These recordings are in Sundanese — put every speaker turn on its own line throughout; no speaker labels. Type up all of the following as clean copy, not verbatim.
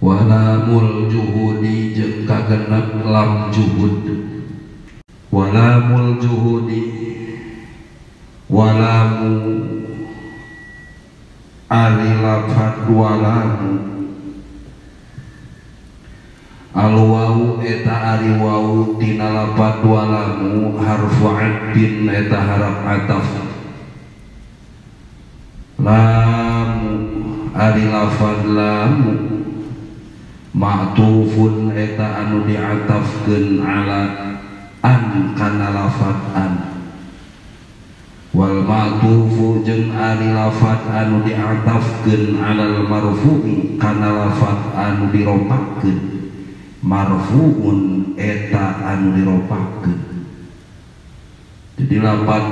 walamul juhudi jeung kagenep lam juhud. Walamul juhudi walamu ari lafad walamu al wawu eta ari wawu tina lafad walamu harfu adbin eta harap ataf. Lamu ari lafad lamu ma'tufun eta anu diatafkeun ala an kana lafad an. Wal ma'tufu jeung ari lafad anu diatafkeun alal marfu'i kana lafad anu dirompakeun. Marfu'un eta anu dirompakeun. Jadi lafad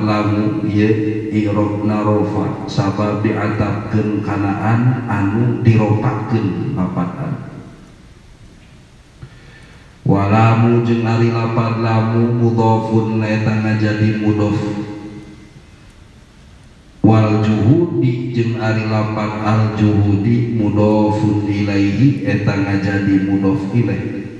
lamu ieu i'rabna rafa sabab diatafkeun kana an anu dirompakeun lafad an. Walamu jeung ari lafad lamu mudhofun eta ngajadi mudhof. Wal juhudi jeung ari lafad al juhudi mudhofun ilaihi eta ngajadi mudhof ilaih.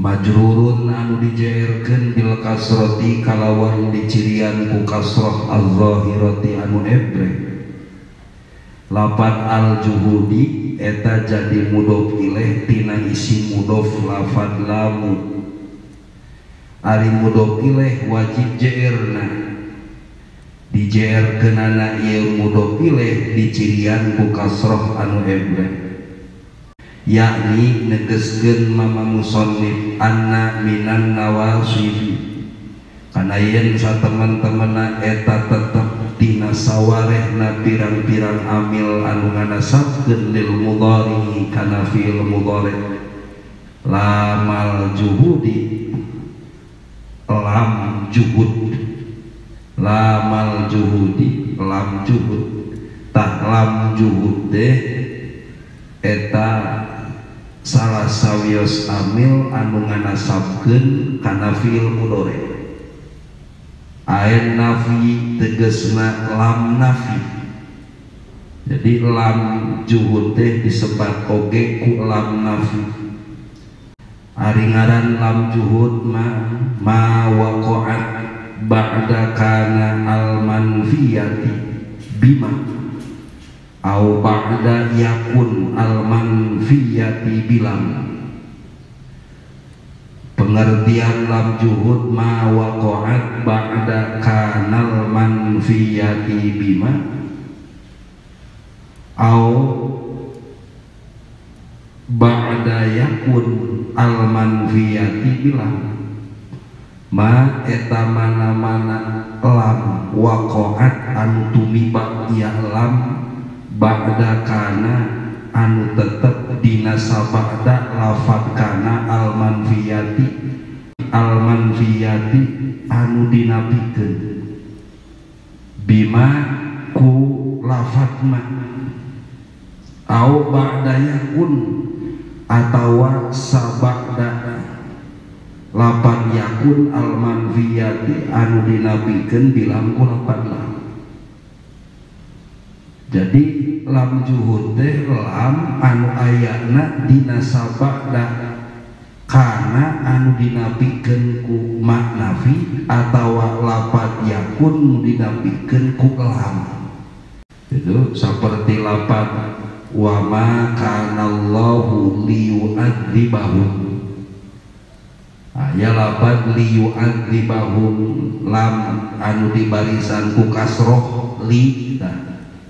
Majrurun anu dijairkeun bil kasrati kalawan dicirian ku kasrah az-zahirati anu ebreh. Lafad al juhudi eta jadi mudhof ilaih tina isi mudhof lafad lamu. Ari mudhof ilaih wajib jairna dijairkeunana ieu mudhof ilaih dicirian ku kasrah anu ebreh. Yakni negeskeun mama musannif anna minan nawasib kana yen sateman-temanna eta tetep tina sawarehna pirang-pirang amil anu nganasabkeun lil mudhari kana fi'il mudhari. Lamal juhudi lam juhud. Lamal juhudi lam juhud. Tah lam juhud teh eta salah sawios amil anu nganasabkeun kana fi'il mudhari. Ain nafi tegesna lam nafi. Jadi lam juhud teh disebat oge ku lam nafi. Ari ngaran lam juhud ma waqa'at ba'da kana al manfiyati bima au ba'da yakun al manfiyati bilam. Pengertian lam juhud ma waqa'at ba'da kanal manfiyati bima au ba'da yakun al manfiyati bilam. Ma eta mana-mana lam waqa'at anu tumiba ieu lam ba'da kana anu tetep dina sabada lafad kana al manfiyati anu dinapikeun bima ku lafad ma au ba'da yakun atawa sabada lafad yakun al manfiyati anu dinapikeun bilang ku lafad lam. Jadi lam juhud teh lam anu ayana dina sabada kana anu dinapikeun ku ma nafi atawa lafad yakun dinapikeun ku lam. Itu seperti lafad wa ma kana Allahu liyu'adzibahum. Ya lafad liyu'adzibahum lam anu dibarisan ku kasroh li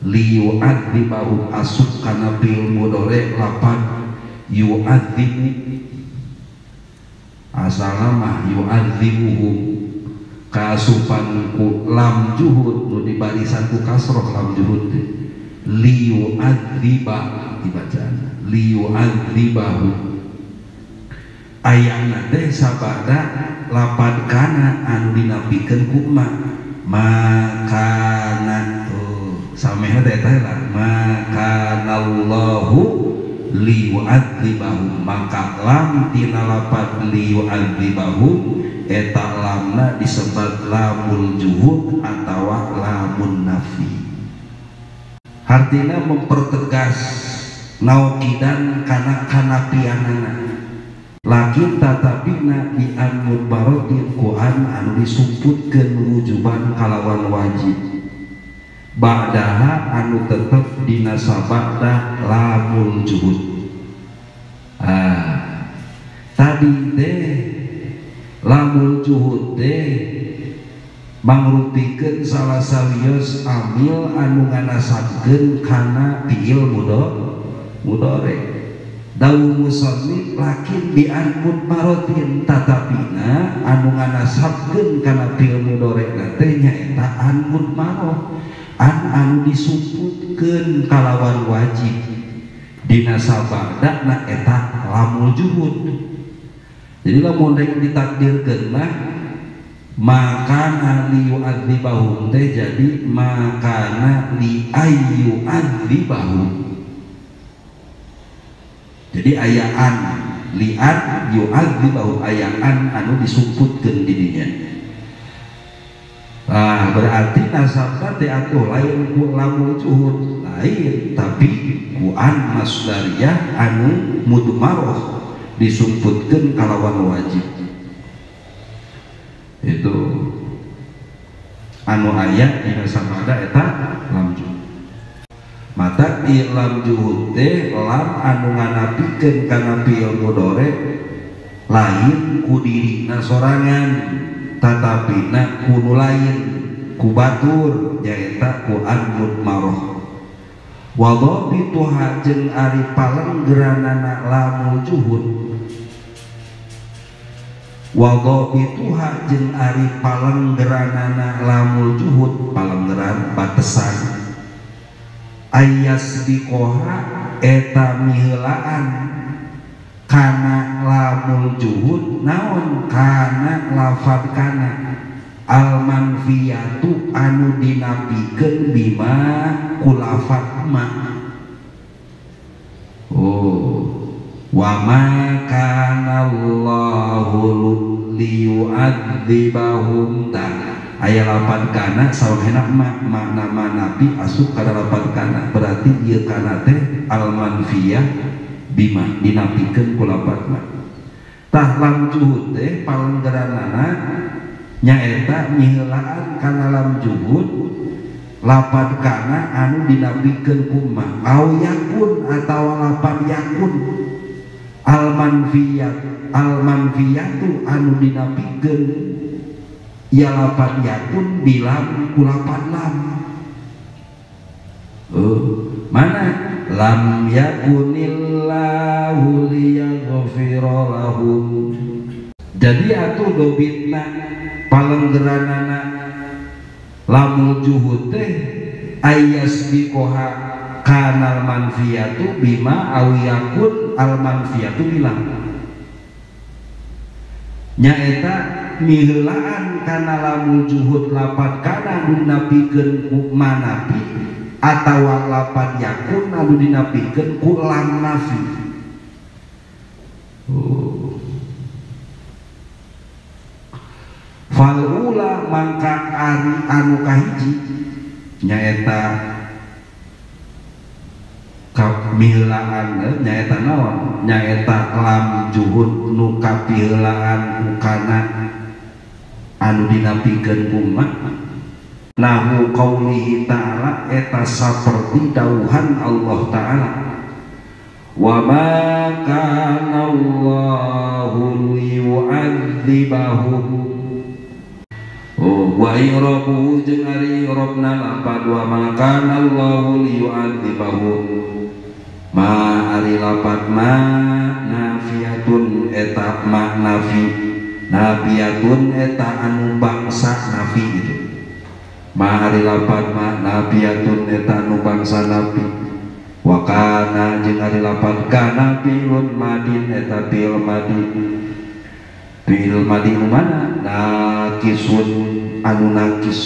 liyu'adzibahum asuk kana fi'il mudhari lafad yu'adzibu asalama yu'adzibuhum kasupan ku lam juhud nu dibarisan ku kasroh lam juhud liyu'adziba dibacaan liyu'adzibahum. Ayana teh sabada lafad kana anu dinapikeun ku makana samehna teh lah makanallahu liyu'adzibahum maka lam tina lafad liyu'adzibahum eta lamna disebat lamul juhud atawa lamun nafi. artinya mempertegas naukidan kana kanapianana lakin tatapina di an mudbarotin kuan anu disumputkeun wujuban kalawan wajib ba'daha anu tetep dina sabada lamul juhud. Tadi teh lamul juhud teh mangrupikeun salah sawios amil anu nganasabkeun kana fiil mudhari. Dawu musannif lakin bi an mudbarotin tatapina anu nganasabkeun kana fiil mudhari teh nyaeta an mudbaroh anu disumputkeun kalawan wajib dina sabada eta lamul juhud. Jadi lamun rek ditakdirkeun mah makana liyu'adzibahum teh jadi makana li ayyu'adzibahum. Jadi ayaan li'an yu'adzibahum ayaan anu disumputkeun di dinya. Berarti nasabna teh atuh lain ku lamul juhud lain tapi ku an masdariyah anu mudmaroh disumputkeun kalawan wajib. Itu anu aya dina sabada eta lam juhud. Mata ti lam juhud teh lam anu nganapikeun kana fiil mudhari lain ku dirina sorangan tatapina kudu lain ku batur nyaeta ku an mudmaroh. Wa dhabituha jeung ari palenggeranana lamul juhud wa dhabituha jeung ari palenggeranana lamul juhud palenggeran batesan ayas dikoha eta miheulaan kana lamul juhud naon kana lafad kana al manfiyatu anu dinapikeun bima kulafat ma. Wa ma kana Allahu liyu'adzibahum aya lapan kana sawahena makna nabi asup kana lapan kana berarti ieu kana teh al manfiyah bima dinapikeun ku lapan ma. Tah lam juhud teh palenggeranana nyaeta miheulaan kana lam juhud lapan kana anu dinapikeun ku ma au yakun atawa lapan yakun al manfiyatu anu dinapikeun ya lapan yakun bilam ku lapan lam. Mana lam yakunillahu liyaghfira lahum. Jadi atuh dobitna palenggeranana lamul juhud teh ayas bikoha kanal manfiyatu bima awiyakun al manfiyatu bilang nyaeta miheulaan kana lamul juhud lapan kana anu dinapikeun ku manafi atawa lapan yakun anu dinapikeun ku lam nafi. Falula mangka ari anu kahiji nyaeta kamiheulaan nyaeta naon nyaeta lam juhud nu kapiheulaan kana anu dinapikeun umat nahu qaulihi ta'ala eta saperti dawuhan Allah ta'ala wa ma kana Allahu liyu'adzibahum. Wa i'rabuhu jeung ari i'rabna lapan wa ma kana Allahu liyu'adzibahum ma ari lapan ma nafiyatun eta ma nafi nafiyatun eta anu bangsa nafi itu ma ari lapan ma nafiyatun eta anu bangsa nafi wa kana jeung ari lapan kana fi'lun madin eta fi'il madi mana nakisun anu nakis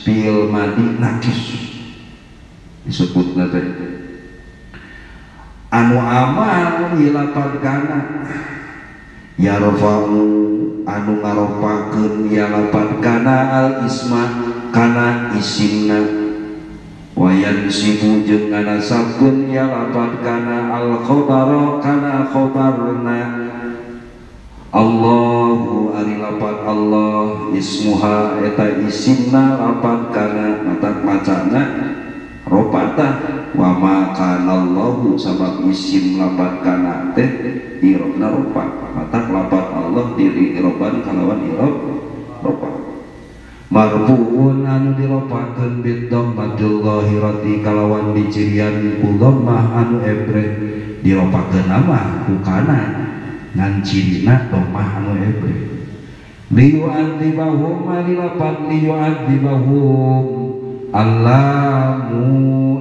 fi'il madi nakis disebut teh anu amal ilapan kana yarfa'u anu ngaropakeun ya lapan kana al isma kana isimna wayan sibu jeung nganasabkeun ya lapad kana al khabara kana khabarna Allahu ari lapad Allah ismuha eta isimna lapad kana matak macana ropata wa ma kana Allahu sabab isim lapad kana teh irobna ropa matak lapad Allah diri iroban kalawan irob ropa marfuun anu diropakeun bid dhammatil zahirati kalawan dicirian ku dhammah anu ebre diropakeun nama ku kana ngan cirina dhammah anu ebre liyu'adzibahum ari lapad liyu'adzibahum allamu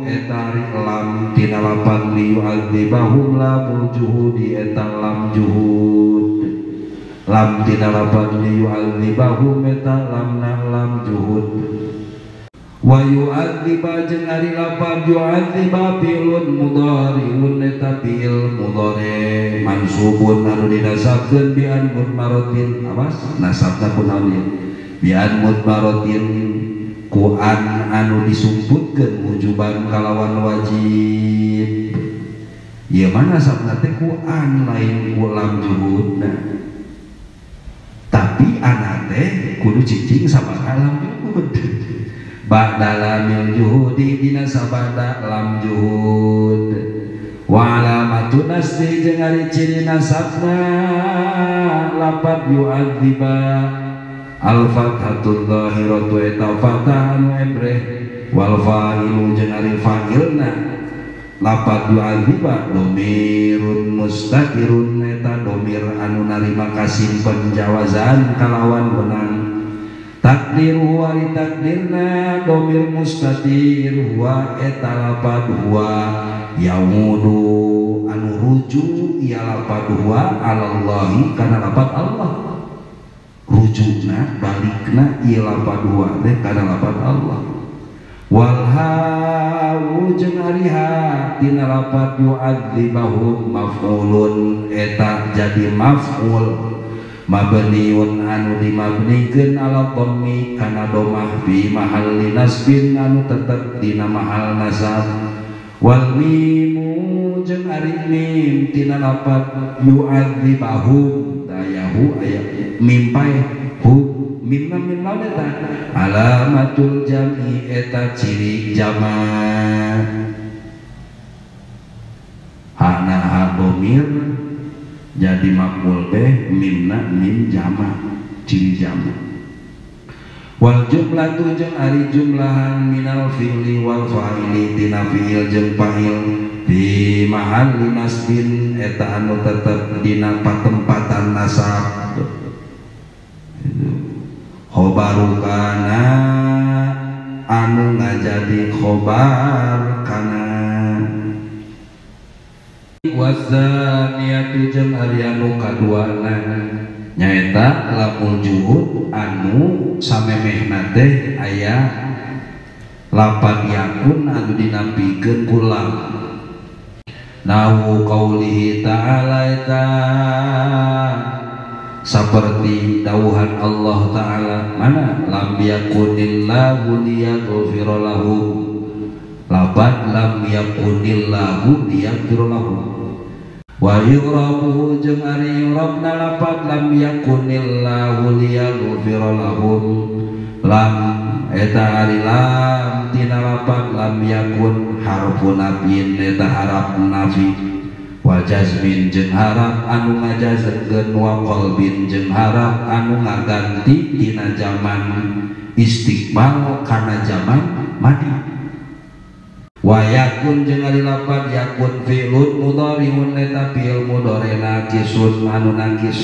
etari lam tina lapad liyu'adzibahum lamul juhudi eta lam juhud lam tina lapad liyu'adzibahum eta lamna lam juhud wa yu'adziba jeung ari lapad yu'adziba fi'lun mudhari'un eta fi'il mudhari mansubun anu dinasabkeun bi an mudmaratin awas nasabna kunaon ieu bi an mudmaratin ku an anu disumputkeun wujuban kalawan wajib ieu mah nasabna teh ku an lain ku lam juhudna tapi anak teh kudu cicing sabaraha lam juhud ba'da lamil juhudi dina sabada lam juhud wa alamatun nasbi jeung ari ciri nasabna lapad yu'adziba al fathatul zahiratu eta fathah anu ebreh wal fa'ilu jeung ari fa'ilna lapad yu'adziba dhamirun mustaqirun eta dhamir anu narima kasimpen jawazan kalawan benang takdir huwa li takdirna dhamir mustatir huwa eta lapad huwa yaudu anu rujuk ya lapad huwa alallahi kana lapad Allah rujukna balikna ieu lapad huwa teh kana lapad Allah wal hawu jeung ari ha tina lapad yu'adzibahum maf'ulun eta jadi maf'ul mabniun anu dimabnikeun ala dhammi kana domah fi mahalli nasbin anu tetep dina mahal nasab wal mimu jeung ari mim tina lapad yu'adzibahum dayahu aya mim pae hu mimna min lawan eta alamatul jam'i eta ciri jama' hana ha dhamir jadi maqul beh mimna min jama ciri jama wal jumlatu jeung ari jumlahan minal fi'li wal fa'ili tina fi'il jeung fa'il di mahalli nasbin eta anu tetep dina patempatan nasab khobaru kana anu ngajadi khobar kana wazaniyatu jeung ari anu kaduana nyaeta lamul juhud anu samemehna teh aya lapad yakun anu dinampikeun ku lam nahu qaulihi ta'ala eta saperti dawuhan Allah Ta'ala mana lam yakunillahu liyaghfira lahum lapad lam yakunillahu liyaghfira lahum wa yurabu jeung ari yurabna lapad lam yakunillahu liyaghfira lahum lam eta ari lam tina lapad lam yakun harfu nafyin eta harap nafi wa jazmin jeung harap anu ngajazkeun wa qalbin jeung harap anu ngaganti dina zaman istiqbal kana zaman madi wa yakun jeung ari lapad yakun fi'lun mudhari'un eta fi'il mudhari naqisun anu naqis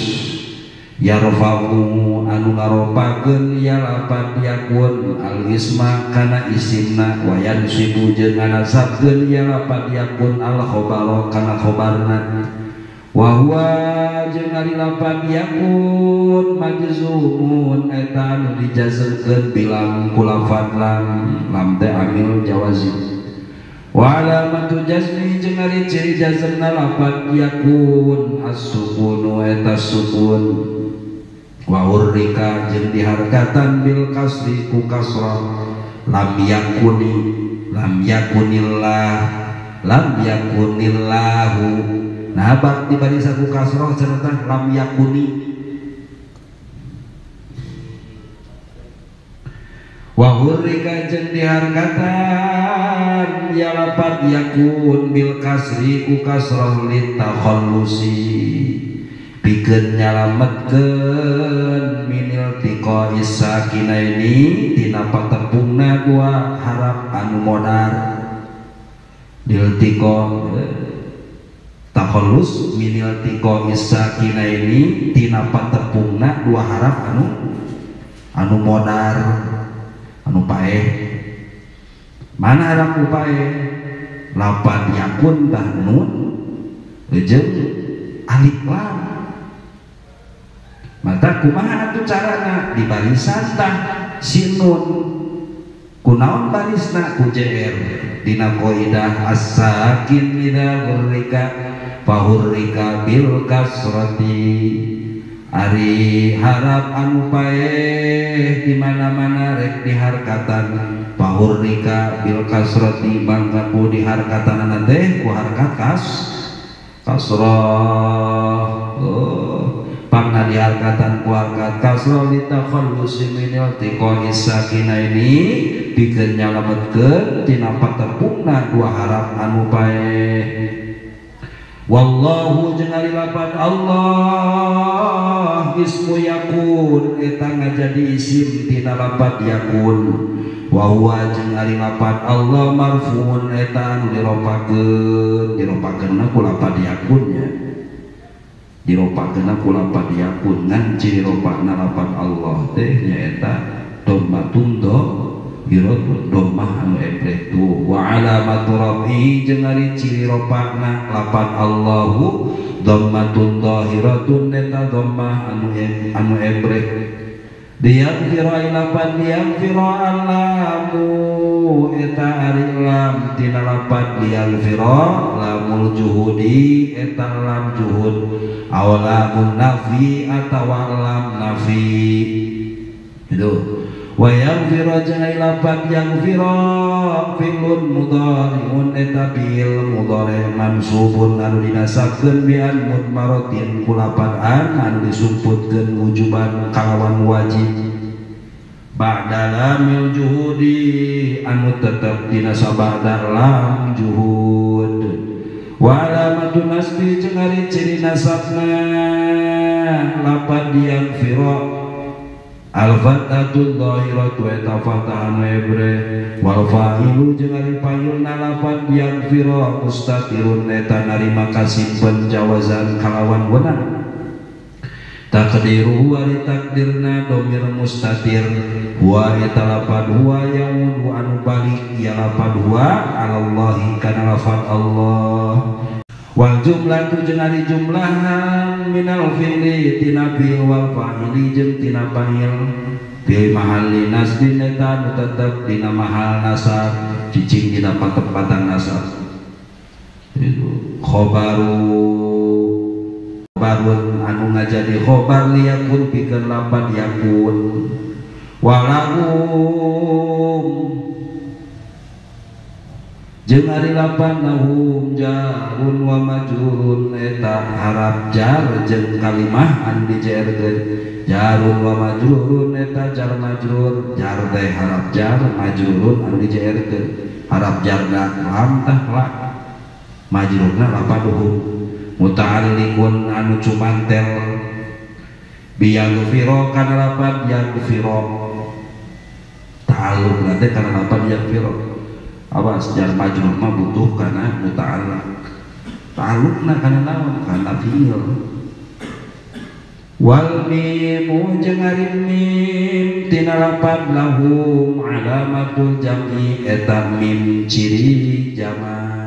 yarfa'u anu ngaropakeun ya lapad yakun al isma kana isimna wa yansibu jeung nganasabkeun ya lapad yakun al khabara kana khabarna wa huwa jeung ari lapad yakun majzumun eta anu dijazmkeun bilam ku lafad lam teh amil jawazim wa alamatu jazmi jeung ari ciri jazmna lapad yakun as-sukunu eta sukun wa urrika jeung diharkatan bil kasri ku kasrah lam yakuni lam yakunillahu nah bak dibari saku kasroh cenah lam yakuni wa hurrika jeung diharkatan ya lapat yakun bil kasri ku kasroh litakhallusi pikeun nyalametkeun minil tiqais sakinaini tina patepungna dua harap anu modar diltiko takhallus minil tiqais sakinaini tina patepungna dua harap anu modar anu paeh mana harap nu paeh lapan yakun tah nun jeung alif lam mata kumaha atuh carana di barisan tah sinun kunaon barisna ku JR dina qaidah as-sakin idza hurrika fahurrika bil kasrati ari harap anu paeh di mana-mana rek diharkatan fahurrika bil kasrati mangka ku diharkatan teh ku harkat kasrah pangna diharkatan ku harkat kasrah litakhallusi minil tiqais sakinaini pikeun nyalametkeun tina patepungna dua harap anu paeh wallahu jeung ari lapan Allah ismu yakun eta ngajadi isim tina lapan yakun wa huwa jeung ari lapan Allah marfuun eta anu diropakeun ku lapan yakunnya diropakeun ku lapan yakun ngan ciri ropana lapan Allah teh nyaeta dhammatun hirot dhammah anu ebreh tu wa alamatu rafi jeung ari ciri ropana lapan Allahu dhammatun dhahiratun eta dhammah anu ebreh diyaghfira lapan diyaghfira alamu eta ari lam tina lapan diyaghfira lamul juhudi eta lam juhud awalamun nafi atawa lam nafi itu wa yaghfira jeung lapan yaghfira fi'lun mudhari'un eta fi'il mudhari' mansubun anu dinasabkeun bi an mudmaratin ku lapan anu disumputkeun wujuban kalawan wajib ba'da lamil juhudi anu tetep dinasabah lam juhud wa alamatun nasbi jeung ari ciri nasabna lapan yaghfira al-fatatul dhahiratu eta fatahan ebreh wal fa'ilu jeung ari fa'ilna lapan yaghfira mustatirun eta narima kasimpen jawazan kalawan wenang takdiru ari takdirna domir mustatir huwa eta lapan huwa yaudu anu balik ya lapan huwa alallahi kana lafal Allah wal jumlatu jeung ari jumlahan minal fi'li tina fi'il wal fa'ili jeung tina fa'il fi mahalli nasbin eta nu tetep dina mahal nasab cicing dina patepatan nasab itu khobarun anu ngajadi khobar liyakun pikeun lapan yakun walahum jeung ari lapan lahum jarun wa majrurun eta harap jar jeung kalimah anu dijerkeun jarun wa majrurun eta jar majrur jar teh harap jar majrurun anu dijerkeun harap jarna lam tah la majrurna lapan lahum muta'alliqun anu cumantel biyaghfira kana lapan yaghfira ta'alluq teh kana lapan yaghfira apa sejarah majrur mah butuh karena muta'allaq ta'alluqna kana naon kana fi'il wal mimu jeung ari mim tina lapan lahum alamatul jam'i eta mim ciri jama'